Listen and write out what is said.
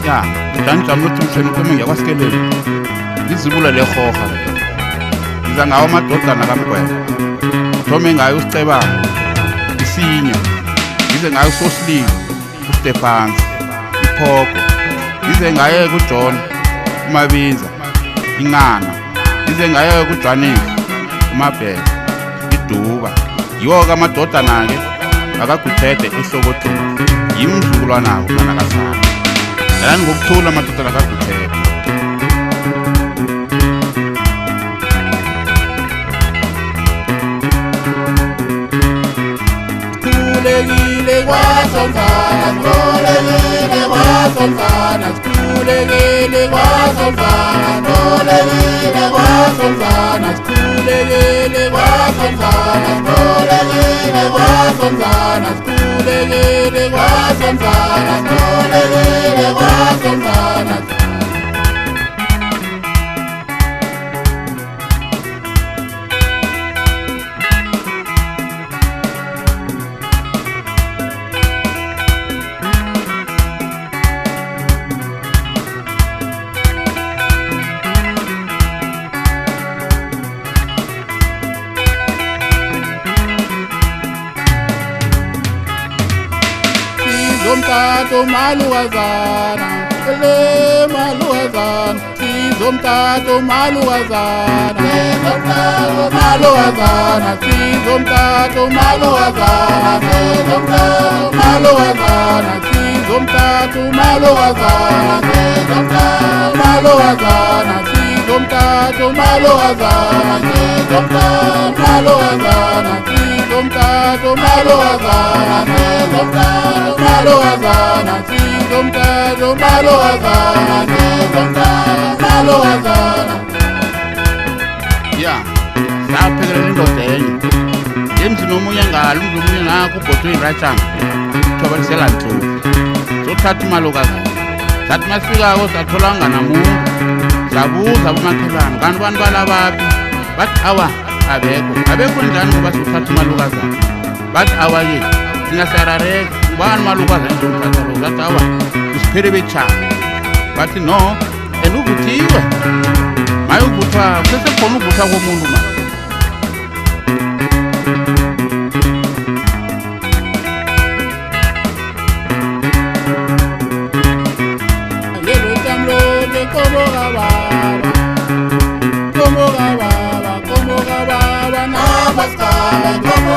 Ya, danjani ukuthi mshweni kome ngiyakwaSikeleli. Ngizibula lehoha. Ngiza ngawo amadodana kaMgwenya. Thome ngayo uSicebane, isinye. Ngize ngayo uSoslingi, uStephans, iPhogo. Ngize ngayo kuJohn, uMabiza, iNgana. Ngize ngayo kuJwanisi, uMabhele, iDuba. Yiwo-ke amadodana-ke akaGuthede eSokothweni. Yimzukulwana nabo mna kaSana. Yalani ngokuthula amadodana kaGuthede. Kulekile kwaSonzana, kulekile kwaSonzana, kulekile kwaSonzana, kulekile kwaSonzana, kulekile kwaSonzana, kulekile kwaSonzana, kulekile kwaSonzana, kulekile kwaSonzana. Sizomthatha umalukazana, malukazana. Sizomthatha umalukazana, malukazana. Sizomthatha umalukazana, malukazana. Sizomthatha umalukazana, malukazana. Sizomthatha umalukazana, malukazana. Sizomthatha umalukazana, malukazana. Sizomthatha umalukazana. Ya, saphekelela indoda enye. Emzini omunye ngalo, umzi omunye ngakho ubhodwe iratshana. Thobelisela ntsuku. Sothatha umalukazana. Sathi masifikako sathola nganamuntu. Sabuza abomakhelwane, kanti abantu balabaphi? Bathi awa, abekho njani ngoba sothatha umalukazana? Bathi awa-ke thina siyarareka, ubani umalukazana endizomthatha lo? Bathi awa, isiphele betshana. Bathi no, and uvuthiwe. Maye uvuthwa, kusesekhona uvuthwa komuntu ma. Como